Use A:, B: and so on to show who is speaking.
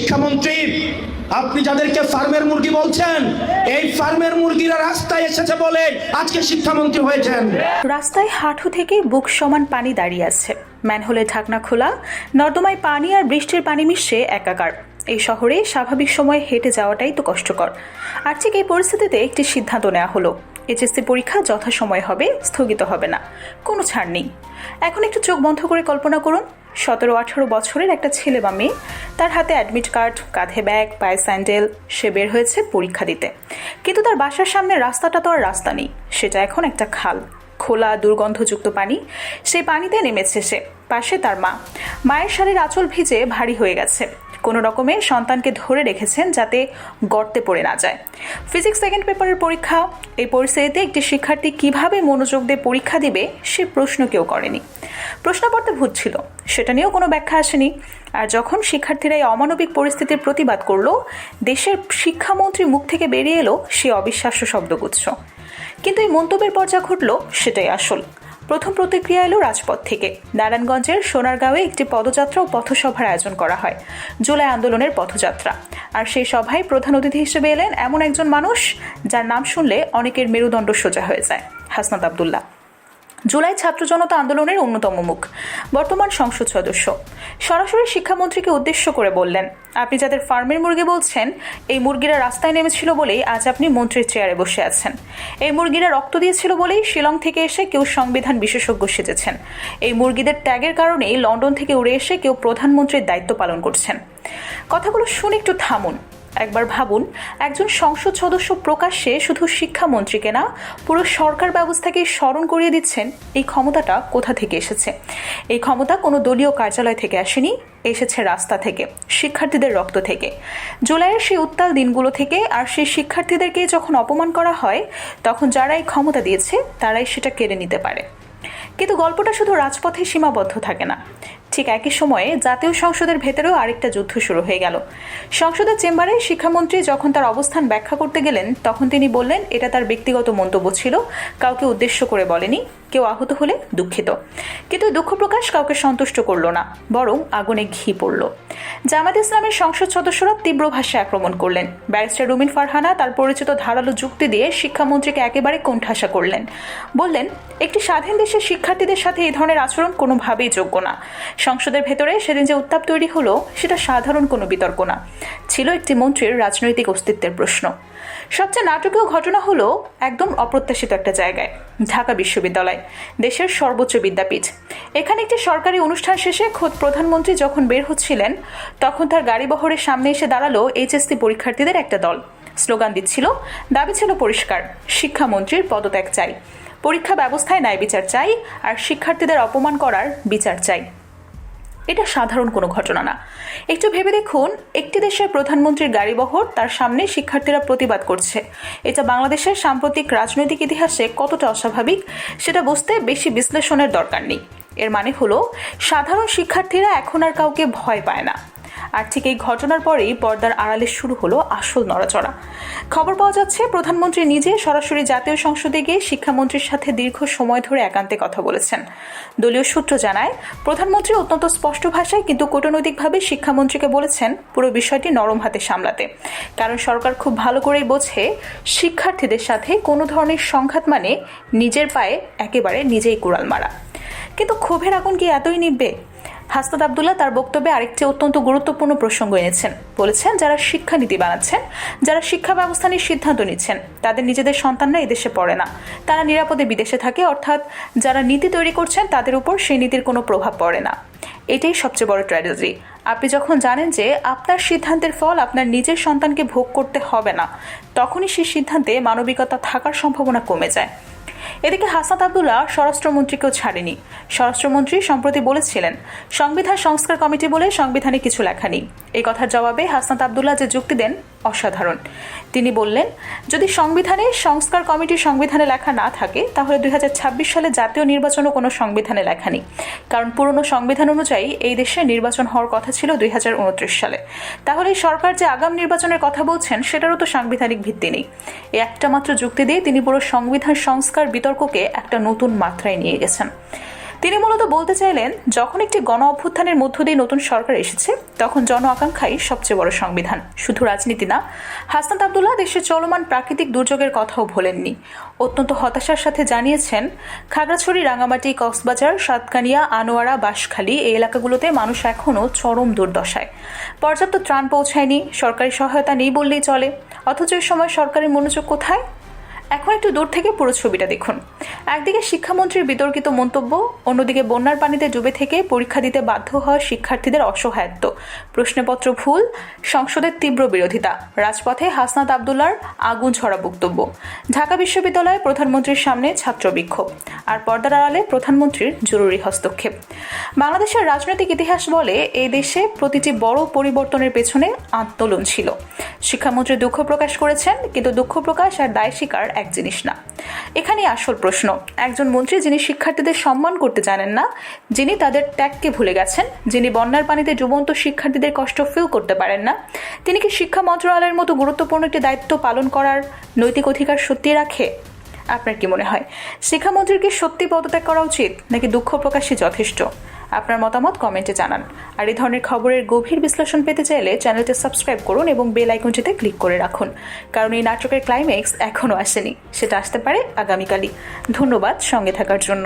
A: শিক্ষামন্ত্রী, আপনি যাদেরকে ফার্মের মুরগি বলছেন, এই ফার্মের মুরগিরা রাস্তায় এসেছে বলে আজকে শিক্ষামন্ত্রী হয়েছেন।
B: রাস্তায় হাঁটু থেকে বুক সমান পানি দাঁড়িয়ে আছে, ম্যানহোলের ঢাকনা খোলা, নর্দমায় পানি আর বৃষ্টির পানি মিশে একাকার। এই শহরে স্বাভাবিক সময়ে হেঁটে যাওয়াটাই তো কষ্টকর। আর ঠিক এই পরিস্থিতিতে একটি সিদ্ধান্ত নেওয়া হলো, এইচএসসি পরীক্ষা যথাসময়ে হবে, স্থগিত হবে না, কোনো ছাড় নেই। এখন একটু চোখ বন্ধ করে কল্পনা করুন, 17-18 বছরের একটা ছেলে বা মেয়ে, তার হাতে অ্যাডমিট কার্ড, কাঁধে ব্যাগ, পায়ে স্যান্ডেল, সে বের হয়েছে পরীক্ষা দিতে। কিন্তু তার বাসার সামনে রাস্তাটা তো আর রাস্তা নেই, সেটা এখন একটা খাল, খোলা দুর্গন্ধযুক্ত পানি। সেই পানিতে নেমেছে সে, পাশে তার মা। মায়ের শাড়ির আঁচল ভিজে ভারী হয়ে গেছে, কোনো রকমে সন্তানকে ধরে রেখেছেন যাতে গর্তে পড়ে না যায়। ফিজিক্স সেকেন্ড পেপারের পরীক্ষা। এই পরিস্থিতিতে একটি শিক্ষার্থী কিভাবে মনোযোগ দিয়ে পরীক্ষা দিবে সে প্রশ্ন কেউ করেনি। প্রশ্নপত্রে ভূত ছিল, সেটা নিয়েও কোনো ব্যাখ্যা আসেনি। আর যখন শিক্ষার্থীরা এই অমানবিক পরিস্থিতির প্রতিবাদ করলো, দেশের শিক্ষামন্ত্রী মুখ থেকে বেরিয়ে এলো সে অবিশ্বাস্য শব্দগুচ্ছ। কিন্তু এই মন্তব্যের পর যা ঘটল সেটাই আসল। প্রথম প্রতিক্রিয়া এলো রাজপথ থেকে। নারায়ণগঞ্জের সোনারগাঁওয়ে একটি পদযাত্রা ও পথসভার আয়োজন করা হয়, জুলাই আন্দোলনের পথযাত্রা। আর সেই সভায় প্রধান অতিথি হিসেবে এলেন এমন একজন মানুষ যার নাম শুনলে অনেকের মেরুদণ্ড সোজা হয়ে যায়, হাসনাত আবদুল্লাহ। জুলাই ছাত্র জনতা আন্দোলনের অন্যতম মুখ, বর্তমান সংসদ সদস্য। সরাসরি শিক্ষামন্ত্রীকে উদ্দেশ্য করে বললেন, আপনি যাদের ফার্মের মুরগি বলছেন, এই মুরগিরা রাস্তায় নেমেছিল বলেই আজ আপনি মন্ত্রীর চেয়ারে বসে আছেন। এই মুরগিরা রক্ত দিয়েছিল বলেই শিলং থেকে এসে কেউ সংবিধান বিশেষজ্ঞ সেজেছেন। এই মুরগিদের ট্যাগের কারণেই লন্ডন থেকে উড়ে এসে কেউ প্রধানমন্ত্রীর দায়িত্ব পালন করছেন। কথাগুলো শুনে একটু থামুন, একবার ভাবুন, একজন সংসদ সদস্য প্রকাশ্যে শুধু শিক্ষামন্ত্রীকে না, পুরো সরকার ব্যবস্থাকে স্মরণ করিয়ে দিচ্ছেন এই ক্ষমতাটা কোথা থেকে এসেছে। এই ক্ষমতা কোনো দলীয় কার্যালয় থেকে আসেনি, এসেছে রাস্তা থেকে, শিক্ষার্থীদের রক্ত থেকে, জুলাইয়ের সেই উত্তাল দিনগুলো থেকে। আর সেই শিক্ষার্থীদেরকে যখন অপমান করা হয়, তখন যারা এই ক্ষমতা দিয়েছে তারাই সেটা কেড়ে নিতে পারে। কিন্তু গল্পটা শুধু রাজপথে সীমাবদ্ধ থাকে না। ঠিক একই সময়ে জাতীয় সংসদের ভেতরেও আরেকটা যুদ্ধ শুরু হয়ে গেল। সংসদের চেম্বারে শিক্ষামন্ত্রী যখন তার অবস্থান ব্যাখ্যা করতে গেলেন, তখন তিনি বললেন এটা তার ব্যক্তিগত মন্তব্য ছিল, কাউকে উদ্দেশ্য করে বলেনি, কেউ আহত হলে দুঃখিত। কিন্তু দুঃখ প্রকাশ কাউকে সন্তুষ্ট করলো না, বরং আগুনে ঘি পড়ল। জামায়াত ইসলামের সংসদ সদস্যরা তীব্র ভাষায় আক্রমণ করলেন। ব্যারিস্টার রুমিন ফারহানা তার পরিচিত ধারালো যুক্তি দিয়ে শিক্ষামন্ত্রীকে একেবারে কোণঠাসা করলেন। বললেন, একটি স্বাধীন দেশের শিক্ষার্থীদের সাথে এই ধরনের আচরণ কোনোভাবেই যোগ্য না। সংসদের ভেতরে সেদিন যে উত্তাপ তৈরি হলো সেটা সাধারণ কোনো বিতর্ক না, ছিল একটি মন্ত্রীর রাজনৈতিক অস্তিত্বের প্রশ্ন। সবচেয়ে নাটকীয় ঘটনা হলো একদম অপ্রত্যাশিত একটা জায়গায়, ঢাকা বিশ্ববিদ্যালয়, দেশের সর্বোচ্চ বিদ্যাপীঠ। এখানে একটি সরকারি অনুষ্ঠান শেষে খোদ প্রধানমন্ত্রী যখন বের হচ্ছিলেন, তখন তার গাড়িবহরের সামনে এসে দাঁড়ালো এইচএসসি পরীক্ষার্থীদের একটা দল। স্লোগান দিচ্ছিল, দাবি ছিল পরিষ্কার, শিক্ষামন্ত্রীর পদত্যাগ চাই, পরীক্ষা ব্যবস্থায় ন্যায় বিচার চাই, আর শিক্ষার্থীদের অপমান করার বিচার চাই। এটা সাধারণ কোনো ঘটনা না। একটু ভেবে দেখুন, একটি দেশের প্রধানমন্ত্রীর গাড়িবহর, তার সামনে শিক্ষার্থীরা প্রতিবাদ করছে। এটা বাংলাদেশের সাম্প্রতিক রাজনৈতিক ইতিহাসে কতটা অস্বাভাবিক সেটা বুঝতে বেশি বিশ্লেষণের দরকার নেই। এর মানে হলো, সাধারণ শিক্ষার্থীরা এখন আর কাউকে ভয় পায় না। আর ঠিক এই ঘটনার পরেই পর্দার আড়ালে শুরু হলো আসল নড়াচড়া। খবর পাওয়া যাচ্ছে প্রধানমন্ত্রী নিজে সরাসরি জাতীয় সংসদে গিয়ে শিক্ষামন্ত্রীর সাথে দীর্ঘ সময় ধরে একান্তে কথা বলেছেন। দলীয় সূত্র জানায়, প্রধানমন্ত্রী অত্যন্ত স্পষ্ট ভাষায় কিন্তু কূটনৈতিকভাবে শিক্ষামন্ত্রীকে বলেছেন পুরো বিষয়টি নরম হাতে সামলাতে। কারণ সরকার খুব ভালো করেই বোঝে, শিক্ষার্থীদের সাথে কোনো ধরনের সংঘাত মানে নিজের পায়ে একেবারে নিজেই কুড়াল মারা। কিন্তু ক্ষোভের আগুন কি এতই নিভবে? হাসনাত আবদুল্লাহ তার বক্তব্যে আরেকটি অত্যন্ত গুরুত্বপূর্ণ প্রসঙ্গ এনেছেন। বলেছেন, যারা শিক্ষানীতি বানাচ্ছেন, যারা শিক্ষা ব্যবস্থা নিয়ে সিদ্ধান্ত নিচ্ছেন, তাদের নিজেদের সন্তানরা এদেশে পড়ে না, তারা নিরাপদে বিদেশে থাকে। অর্থাৎ যারা নীতি তৈরি করছেন তাদের উপর সেই নীতির কোনো প্রভাব পড়ে না। এটাই সবচেয়ে বড় ট্র্যাজেডি। আপনি যখন জানেন যে আপনার সিদ্ধান্তের ফল আপনার নিজের সন্তানকে ভোগ করতে হবে না, তখনই সেই সিদ্ধান্তে মানবিকতা থাকার সম্ভাবনা কমে যায়। এদিকে হাসনাত আবদুল্লাহ স্বরাষ্ট্রমন্ত্রীকেও ছাড়েনি। স্বরাষ্ট্রমন্ত্রী সম্প্রতি বলেছিলেন, সংবিধান সংস্কার কমিটি বলে সংবিধানে কিছু লেখা নেই। এই কথার জবাবে হাসনাত আবদুল্লাহ যে যুক্তি দেন অসাধারণ। তিনি বললেন, যদি সংবিধানে সংস্কার কমিটি সংবিধানে লেখা না থাকে, তাহলে 2026 সালে জাতীয় নির্বাচনও কোনো সংবিধানে লেখা নেই। কারণ পুরনো সংবিধান অনুযায়ী এই দেশে নির্বাচন হওয়ার কথা ছিল 2029 সালে। তাহলে সরকার যে আগাম নির্বাচনের কথা বলছেন সেটারও তো সাংবিধানিক ভিত্তি নেই। এই একটা মাত্র যুক্তি দিয়ে তিনি পুরো সংবিধান সংস্কার বিতর্ককে একটা নতুন মাত্রায় নিয়ে গেছেন। তিনি মূলত বলতে চাইলেন, যখন একটি গণ অভ্যুত্থানের মধ্য দিয়ে নতুন সরকার এসেছে তখন জন আকাঙ্ক্ষাই সবচেয়ে বড় সংবিধান। শুধু রাজনীতি না, হাসনাত আব্দুল্লাহ দেশের চলমান প্রাকৃতিক দুর্যোগের কথাও ভোলেননি। অত্যন্ত হতাশার সাথে জানিয়েছেন, খাগড়াছড়ি, রাঙামাটি, কক্সবাজার, সাতকানিয়া, আনোয়ারা, বাঁশখালী এই এলাকাগুলোতে মানুষ এখনও চরম দুর্দশায়। পর্যাপ্ত ত্রাণ পৌঁছায়নি, সরকারি সহায়তা নেই বললেই চলে। অথচ এই সময় সরকারের মনোযোগ কোথায়? এখন একটু দূর থেকে পুরো ছবিটা দেখুন। একদিকে শিক্ষামন্ত্রীর বিতর্কিত মন্তব্য, অন্যদিকে বন্যার পানিতে ডুবে থেকে পরীক্ষা দিতে বাধ্য হওয়া শিক্ষার্থীদের অসহায়ত্ব, প্রশ্নপত্র ভুল, সংসদের তীব্র বিরোধিতা, রাজপথে হাসনাত আব্দুল্লাহর আগুন ঝরা বক্তব্য, ঢাকা বিশ্ববিদ্যালয়ে প্রধানমন্ত্রীর সামনে ছাত্র বিক্ষোভ, আর পর্দার আড়ালে প্রধানমন্ত্রীর জরুরি হস্তক্ষেপ। বাংলাদেশের রাজনৈতিক ইতিহাস বলে, এই দেশে প্রতিটি বড় পরিবর্তনের পেছনে আন্দোলন ছিল। শিক্ষামন্ত্রী দুঃখ প্রকাশ করেছেন, কিন্তু দুঃখ প্রকাশ আর দায় স্বীকার এক জিনিস না। এখানেই আসল প্রশ্ন, একজন মন্ত্রী যিনি শিক্ষার্থীদের সম্মান করতে জানেন না, যিনি তাদের ত্যাগকে ভুলে গেছেন, যিনি বন্যার পানিতে ডুবন্ত শিক্ষার্থীদের কষ্ট ফিল করতে পারেন না, তিনি কি শিক্ষা মন্ত্রণালয়ের মতো গুরুত্বপূর্ণ একটি দায়িত্ব পালন করার নৈতিক অধিকার সত্যি রাখে? আপনার কি মনে হয়, শিক্ষামন্ত্রীর কি সত্যি পদত্যাগ করা উচিত, নাকি দুঃখ প্রকাশই যথেষ্ট? আপনার মতামত কমেন্টে জানান। আর এই ধরনের খবরের গভীর বিশ্লেষণ পেতে চাইলে চ্যানেলটি সাবস্ক্রাইব করুন এবং বেল আইকনটিতে ক্লিক করে রাখুন, কারণ এই নাটকের ক্লাইম্যাক্স এখনও আসেনি, সেটা আসতে পারে আগামীকালই। ধন্যবাদ সঙ্গে থাকার জন্য।